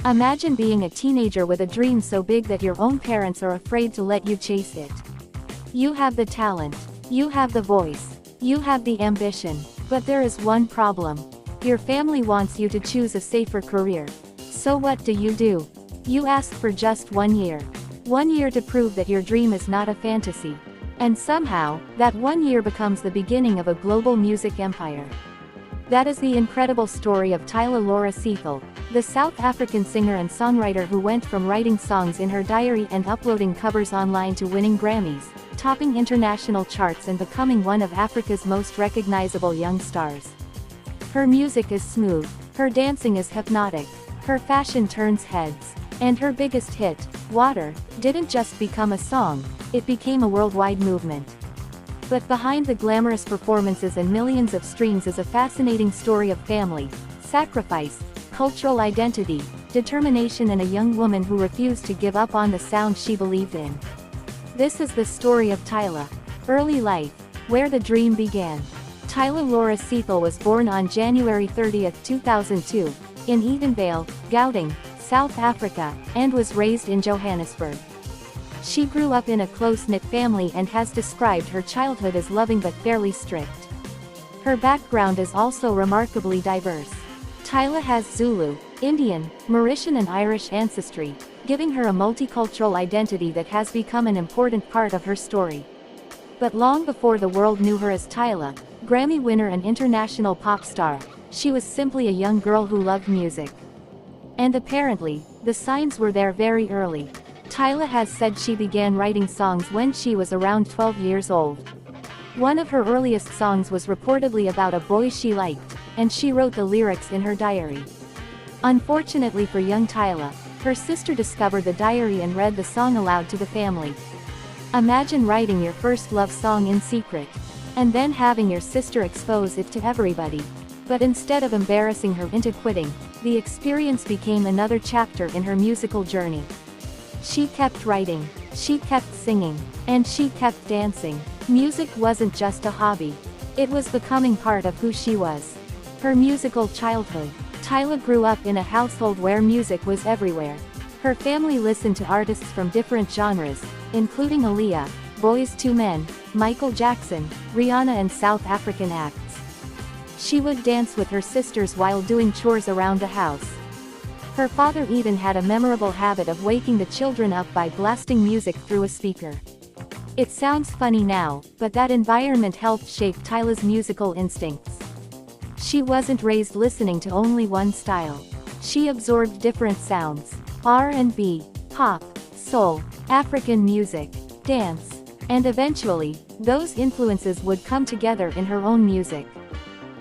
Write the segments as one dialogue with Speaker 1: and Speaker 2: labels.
Speaker 1: Imagine being a teenager with a dream so big that your own parents are afraid to let you chase it. You have the talent. You have the voice. You have the ambition. But there is one problem. Your family wants you to choose a safer career. So what do? You ask for just 1 year. 1 year to prove that your dream is not a fantasy. And somehow, that 1 year becomes the beginning of a global music empire. That is the incredible story of Tyla Laura Seethal, the South African singer and songwriter who went from writing songs in her diary and uploading covers online to winning Grammys, topping international charts and becoming one of Africa's most recognizable young stars. Her music is smooth, her dancing is hypnotic, her fashion turns heads, and her biggest hit, Water, didn't just become a song, it became a worldwide movement. But behind the glamorous performances and millions of streams is a fascinating story of family, sacrifice, cultural identity, determination, and a young woman who refused to give up on the sound she believed in. This is the story of Tyla. Early life, where the dream began. Tyla Laura Seethal was born on January 30, 2002, in Edenvale, Gauteng, South Africa, and was raised in Johannesburg. She grew up in a close-knit family and has described her childhood as loving but fairly strict. Her background is also remarkably diverse. Tyla has Zulu, Indian, Mauritian and Irish ancestry, giving her a multicultural identity that has become an important part of her story. But long before the world knew her as Tyla, Grammy winner and international pop star, she was simply a young girl who loved music. And apparently, the signs were there very early. Tyla has said she began writing songs when she was around 12 years old. One of her earliest songs was reportedly about a boy she liked, and she wrote the lyrics in her diary. Unfortunately for young Tyla, her sister discovered the diary and read the song aloud to the family. Imagine writing your first love song in secret, and then having your sister expose it to everybody. But instead of embarrassing her into quitting, the experience became another chapter in her musical journey. She kept writing, she kept singing, and she kept dancing. Music wasn't just a hobby. It was becoming part of who she was. Her musical childhood. Tyla grew up in a household where music was everywhere. Her family listened to artists from different genres, including Aaliyah, Boyz II Men, Michael Jackson, Rihanna and South African acts. She would dance with her sisters while doing chores around the house. Her father even had a memorable habit of waking the children up by blasting music through a speaker. It sounds funny now, but that environment helped shape Tyla's musical instincts. She wasn't raised listening to only one style. She absorbed different sounds: R&B, pop, soul, African music, dance, and eventually, those influences would come together in her own music.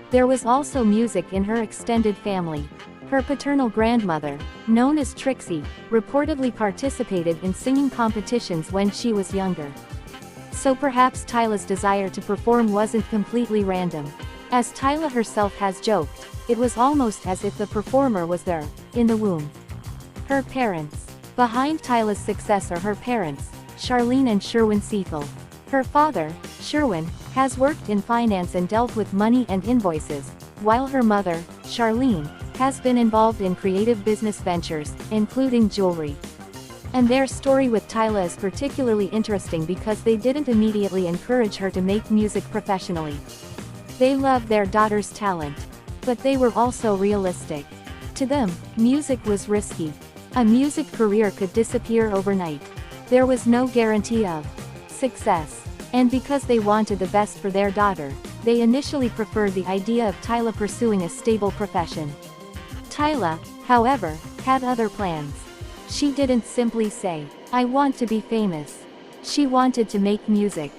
Speaker 1: There was also music in her extended family. Her paternal grandmother, known as Trixie, reportedly participated in singing competitions when she was younger. So perhaps Tyla's desire to perform wasn't completely random. As Tyla herself has joked, it was almost as if the performer was there, in the womb. Her parents. Behind Tyla's success are her parents, Charlene and Sherwin Seethal. Her father, Sherwin, has worked in finance and dealt with money and invoices, while her mother, Charlene, has been involved in creative business ventures, including jewelry. And their story with Tyla is particularly interesting because they didn't immediately encourage her to make music professionally. They loved their daughter's talent. But they were also realistic. To them, music was risky. A music career could disappear overnight. There was no guarantee of success. And because they wanted the best for their daughter, they initially preferred the idea of Tyla pursuing a stable profession. Tyla, however, had other plans. She didn't simply say, "I want to be famous." She wanted to make music.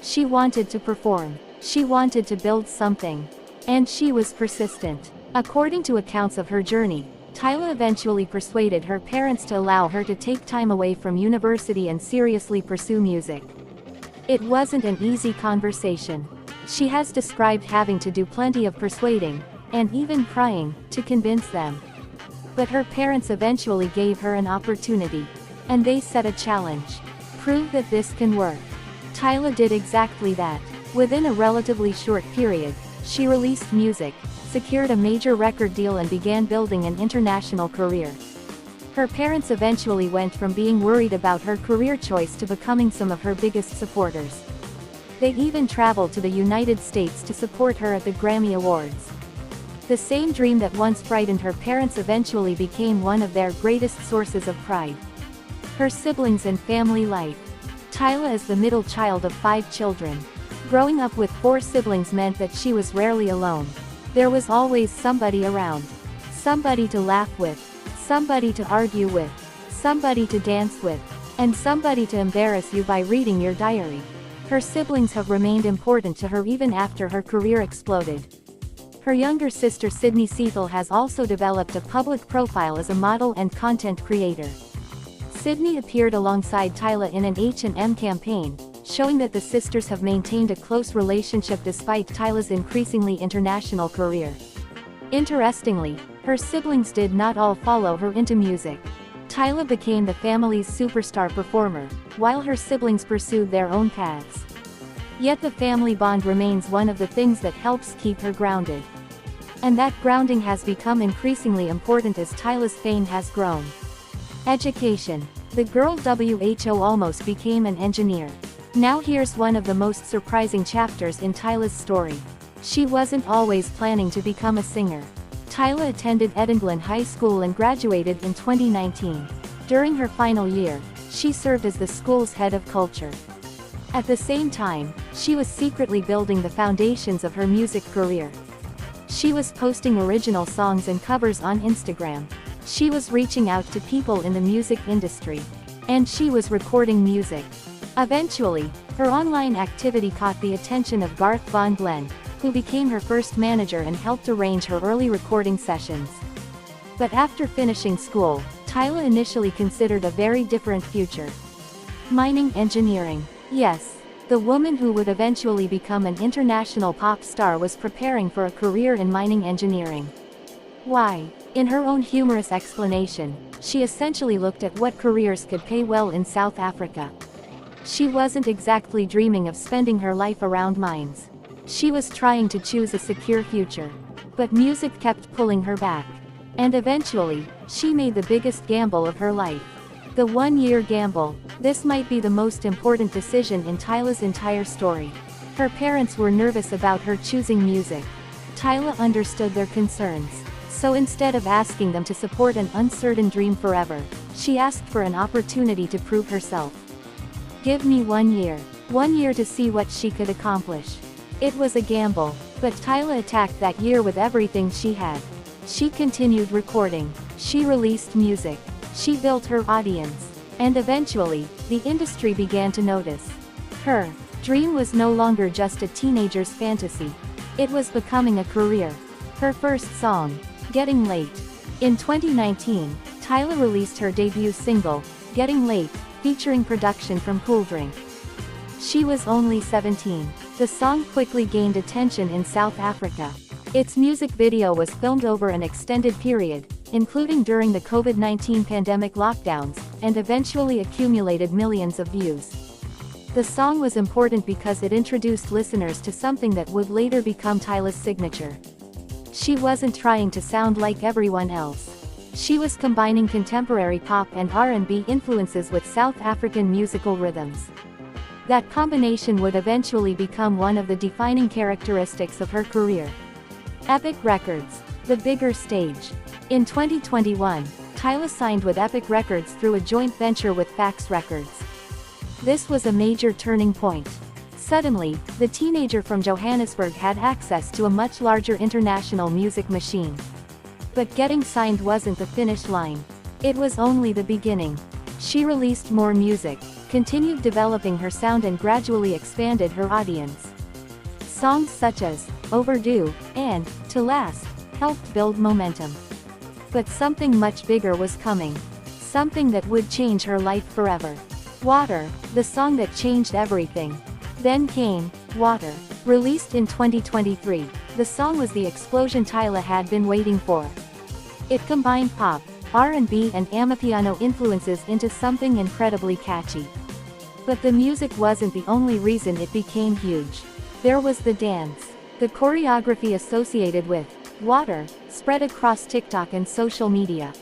Speaker 1: She wanted to perform. She wanted to build something. And she was persistent. According to accounts of her journey, Tyla eventually persuaded her parents to allow her to take time away from university and seriously pursue music. It wasn't an easy conversation. She has described having to do plenty of persuading, and even crying, to convince them. But her parents eventually gave her an opportunity. And they set a challenge. Prove that this can work. Tyla did exactly that. Within a relatively short period, she released music, secured a major record deal and began building an international career. Her parents eventually went from being worried about her career choice to becoming some of her biggest supporters. They even traveled to the United States to support her at the Grammy Awards. The same dream that once frightened her parents eventually became one of their greatest sources of pride. Her siblings and family life. Tyla is the middle child of 5 children. Growing up with 4 siblings meant that she was rarely alone. There was always somebody around. Somebody to laugh with, somebody to argue with, somebody to dance with, and somebody to embarrass you by reading your diary. Her siblings have remained important to her even after her career exploded. Her younger sister Sydney Seethal has also developed a public profile as a model and content creator. Sydney appeared alongside Tyla in an H&M campaign, showing that the sisters have maintained a close relationship despite Tyla's increasingly international career. Interestingly, her siblings did not all follow her into music. Tyla became the family's superstar performer, while her siblings pursued their own paths. Yet the family bond remains one of the things that helps keep her grounded. And that grounding has become increasingly important as Tyla's fame has grown. Education. The girl WHO almost became an engineer. Now here's one of the most surprising chapters in Tyla's story. She wasn't always planning to become a singer. Tyla attended Edinburgh High School and graduated in 2019. During her final year, she served as the school's head of culture. At the same time, she was secretly building the foundations of her music career. She was posting original songs and covers on Instagram. She was reaching out to people in the music industry. And she was recording music. Eventually, her online activity caught the attention of Garth Von Glen, who became her first manager and helped arrange her early recording sessions. But after finishing school, Tyla initially considered a very different future. Mining engineering. Yes, the woman who would eventually become an international pop star was preparing for a career in mining engineering. Why? In her own humorous explanation, she essentially looked at what careers could pay well in South Africa. She wasn't exactly dreaming of spending her life around mines. She was trying to choose a secure future. But music kept pulling her back. And eventually, she made the biggest gamble of her life. The 1-year gamble. This might be the most important decision in Tyla's entire story. Her parents were nervous about her choosing music. Tyla understood their concerns. So instead of asking them to support an uncertain dream forever, she asked for an opportunity to prove herself. Give me 1 year. 1 year to see what she could accomplish. It was a gamble, but Tyla attacked that year with everything she had. She continued recording. She released music. She built her audience. And eventually, the industry began to notice. Her dream was no longer just a teenager's fantasy. It was becoming a career. Her first song, Getting Late. In 2019, Tyla released her debut single, Getting Late, featuring production from Cool Drink. She was only 17. The song quickly gained attention in South Africa. Its music video was filmed over an extended period, including during the COVID-19 pandemic lockdowns, and eventually accumulated millions of views. The song was important because it introduced listeners to something that would later become Tyla's signature. She wasn't trying to sound like everyone else. She was combining contemporary pop and R&B influences with South African musical rhythms. That combination would eventually become one of the defining characteristics of her career. Epic Records. The bigger stage. In 2021, Tyla signed with Epic Records through a joint venture with Fax Records. This was a major turning point. Suddenly, the teenager from Johannesburg had access to a much larger international music machine. But getting signed wasn't the finish line. It was only the beginning. She released more music, continued developing her sound and gradually expanded her audience. Songs such as Overdue and To Last helped build momentum. But something much bigger was coming. Something that would change her life forever. Water, the song that changed everything. Then came Water. Released in 2023, the song was the explosion Tyla had been waiting for. It combined pop, R&B and Amapiano influences into something incredibly catchy. But the music wasn't the only reason it became huge. There was the dance. The choreography associated with Water spread across TikTok and social media.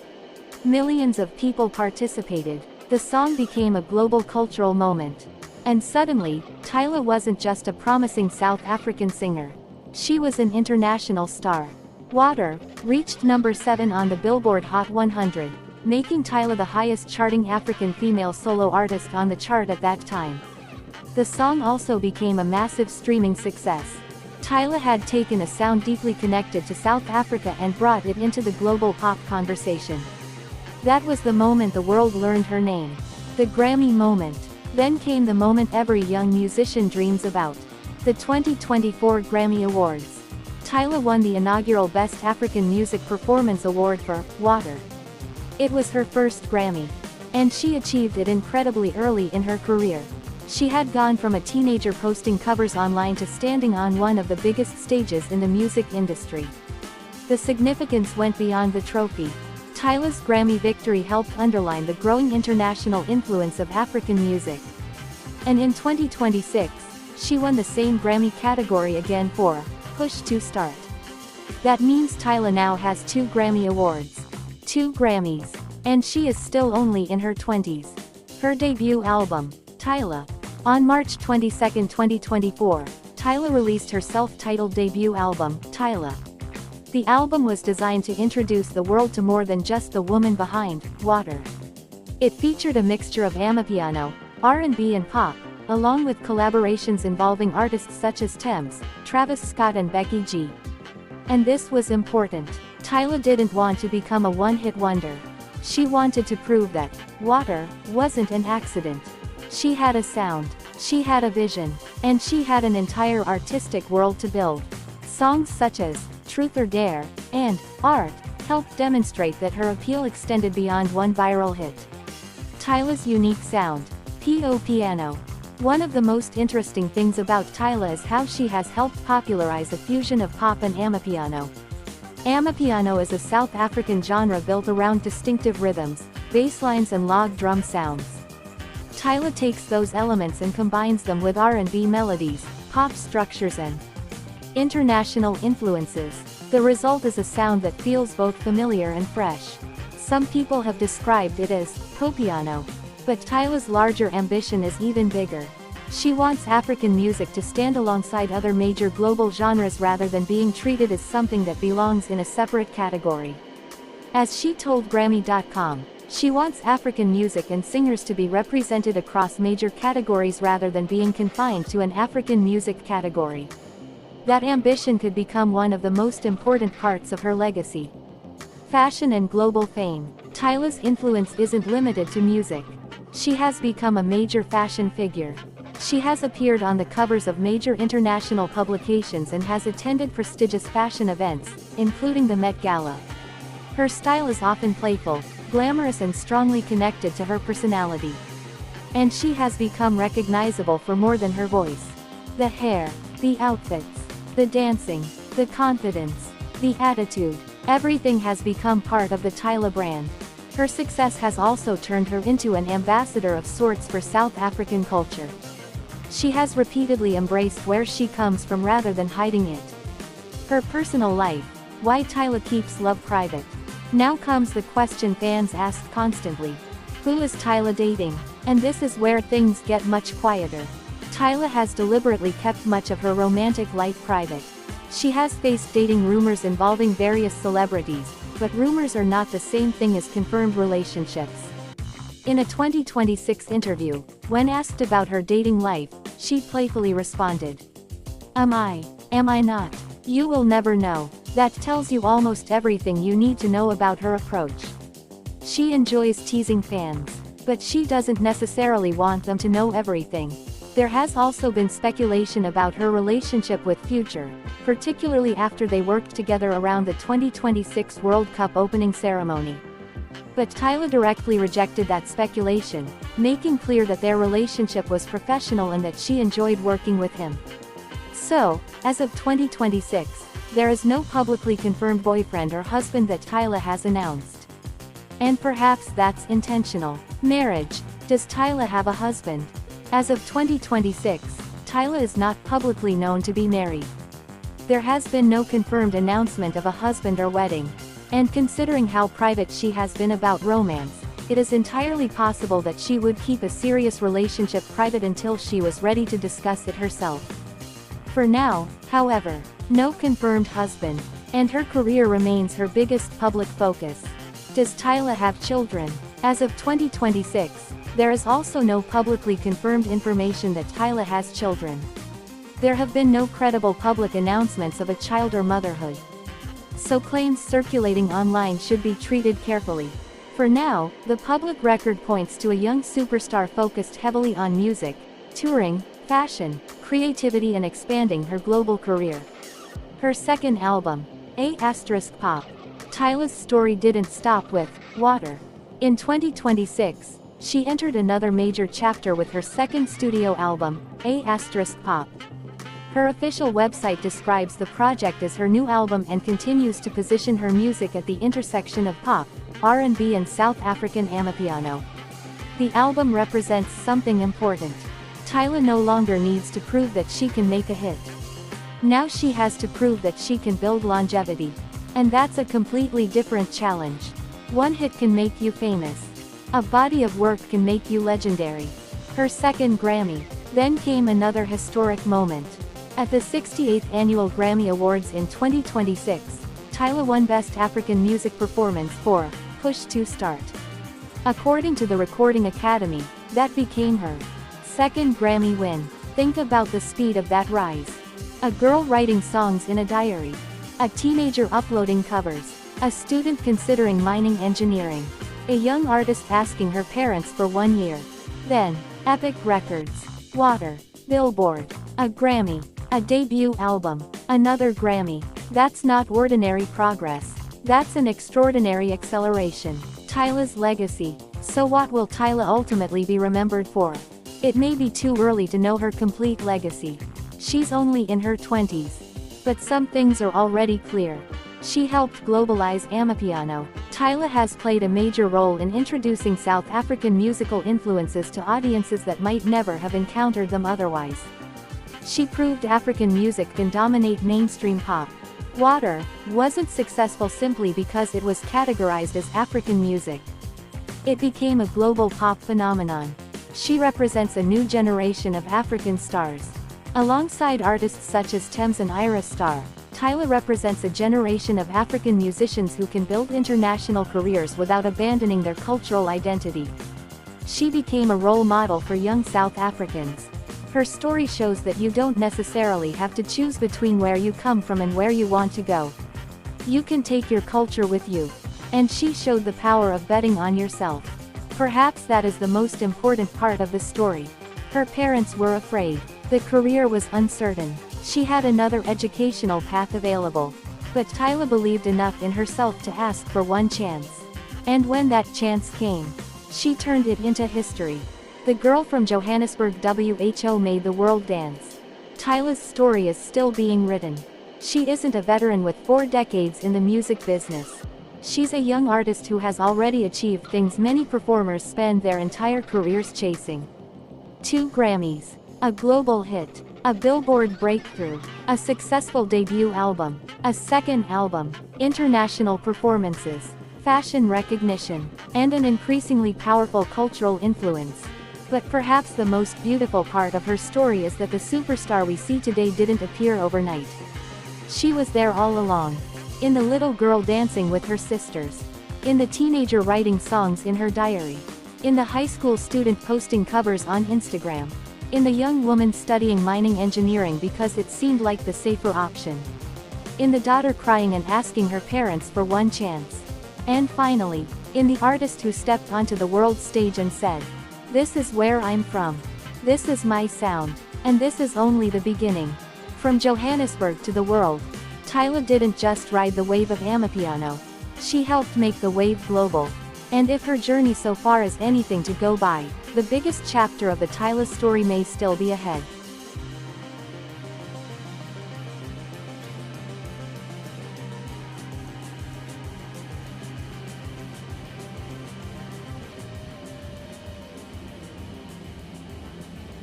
Speaker 1: Millions of people participated. The song became a global cultural moment. And suddenly, Tyla wasn't just a promising South African singer. She was an international star. Water reached number 7 on the Billboard Hot 100, making Tyla the highest charting African female solo artist on the chart at that time. The song also became a massive streaming success. Tyla had taken a sound deeply connected to South Africa and brought it into the global pop conversation. That was the moment the world learned her name. The Grammy moment. Then came the moment every young musician dreams about. The 2024 Grammy Awards. Tyla won the inaugural Best African Music Performance Award for Water. It was her first Grammy. And she achieved it incredibly early in her career. She had gone from a teenager posting covers online to standing on one of the biggest stages in the music industry. The significance went beyond the trophy. Tyla's Grammy victory helped underline the growing international influence of African music. And in 2026, she won the same Grammy category again for Push to Start. That means Tyla now has 2 Grammy Awards. 2 Grammys. And she is still only in her 20s. Her debut album, Tyla. On March 22, 2024, Tyla released her self-titled debut album, Tyla. The album was designed to introduce the world to more than just the woman behind Water. It featured a mixture of amapiano, R&B and pop, along with collaborations involving artists such as Tems, Travis Scott and Becky G. And this was important. Tyla didn't want to become a one-hit wonder. She wanted to prove that Water wasn't an accident. She had a sound, she had a vision, and she had an entire artistic world to build. Songs such as Truth or Dare and Art helped demonstrate that her appeal extended beyond one viral hit. Tyla's unique sound. Popiano. One of the most interesting things about Tyla is how she has helped popularize a fusion of pop and amapiano. Amapiano is a South African genre built around distinctive rhythms, bass lines and log drum sounds. Tyla takes those elements and combines them with R&B melodies, pop structures and international influences. The result is a sound that feels both familiar and fresh. Some people have described it as Popiano. But Tyla's larger ambition is even bigger. She wants African music to stand alongside other major global genres rather than being treated as something that belongs in a separate category. As she told Grammy.com, she wants African music and singers to be represented across major categories rather than being confined to an African music category. That ambition could become one of the most important parts of her legacy. Fashion and global fame. Tyla's influence isn't limited to music. She has become a major fashion figure. She has appeared on the covers of major international publications and has attended prestigious fashion events, including the Met Gala. Her style is often playful, glamorous and strongly connected to her personality. And she has become recognizable for more than her voice. The hair, the outfits, the dancing, the confidence, the attitude, everything has become part of the Tyla brand. Her success has also turned her into an ambassador of sorts for South African culture. She has repeatedly embraced where she comes from rather than hiding it. Her personal life. Why Tyla keeps love private. Now comes the question fans ask constantly. Who is Tyla dating? And this is where things get much quieter. Tyla has deliberately kept much of her romantic life private. She has faced dating rumors involving various celebrities, but rumors are not the same thing as confirmed relationships. In a 2026 interview, when asked about her dating life, she playfully responded, Am I not? You will never know. That tells you almost everything you need to know about her approach. She enjoys teasing fans, but she doesn't necessarily want them to know everything. There has also been speculation about her relationship with Future, particularly after they worked together around the 2026 World Cup opening ceremony. But Tyla directly rejected that speculation, making clear that their relationship was professional and that she enjoyed working with him. So, as of 2026, there is no publicly confirmed boyfriend or husband that Tyla has announced. And perhaps that's intentional. Marriage. Does Tyla have a husband? As of 2026, Tyla is not publicly known to be married. There has been no confirmed announcement of a husband or wedding. And considering how private she has been about romance, it is entirely possible that she would keep a serious relationship private until she was ready to discuss it herself. For now, however, no confirmed husband, and her career remains her biggest public focus. Does Tyla have children? As of 2026, there is also no publicly confirmed information that Tyla has children. There have been no credible public announcements of a child or motherhood. So claims circulating online should be treated carefully. For now, the public record points to a young superstar focused heavily on music, touring, fashion, creativity and expanding her global career. Her second album, APop. Tyla's story didn't stop with Water. In 2026, she entered another major chapter with her second studio album, APop. Her official website describes the project as her new album and continues to position her music at the intersection of pop, R&B and South African amapiano. The album represents something important. Tyla no longer needs to prove that she can make a hit. Now she has to prove that she can build longevity. And that's a completely different challenge. One hit can make you famous. A body of work can make you legendary. Her second Grammy. Then came another historic moment. At the 68th Annual Grammy Awards in 2026, Tyla won Best African Music Performance for Push to Start. According to the Recording Academy, that became her second Grammy win. Think about the speed of that rise. A girl writing songs in a diary. A teenager uploading covers. A student considering mining engineering. A young artist asking her parents for 1 year. Then, Epic Records. Water. Billboard. A Grammy. A debut album. Another Grammy. That's not ordinary progress. That's an extraordinary acceleration. Tyla's legacy. So what will Tyla ultimately be remembered for? It may be too early to know her complete legacy. She's only in her 20s. But some things are already clear. She helped globalize amapiano. Tyla has played a major role in introducing South African musical influences to audiences that might never have encountered them otherwise. She proved African music can dominate mainstream pop. Water wasn't successful simply because it was categorized as African music. It became a global pop phenomenon. She represents a new generation of African stars. Alongside artists such as Tems and Ira Star, Tyla represents a generation of African musicians who can build international careers without abandoning their cultural identity. She became a role model for young South Africans. Her story shows that you don't necessarily have to choose between where you come from and where you want to go. You can take your culture with you. And she showed the power of betting on yourself. Perhaps that is the most important part of the story. Her parents were afraid. The career was uncertain. She had another educational path available. But Tyla believed enough in herself to ask for one chance. And when that chance came, she turned it into history. The girl from Johannesburg WHO made the world dance. Tyla's story is still being written. She isn't a veteran with 4 decades in the music business. She's a young artist who has already achieved things many performers spend their entire careers chasing. 2 Grammys. A global hit. A Billboard breakthrough. A successful debut album. A second album. International performances. Fashion recognition. And an increasingly powerful cultural influence. But perhaps the most beautiful part of her story is that the superstar we see today didn't appear overnight. She was there all along. In the little girl dancing with her sisters. In the teenager writing songs in her diary. In the high school student posting covers on Instagram. In the young woman studying mining engineering because it seemed like the safer option. In the daughter crying and asking her parents for one chance. And finally, in the artist who stepped onto the world stage and said, "This is where I'm from. This is my sound. And this is only the beginning." From Johannesburg to the world, Tyla didn't just ride the wave of amapiano. She helped make the wave global. And if her journey so far is anything to go by, the biggest chapter of the Tyla story may still be ahead.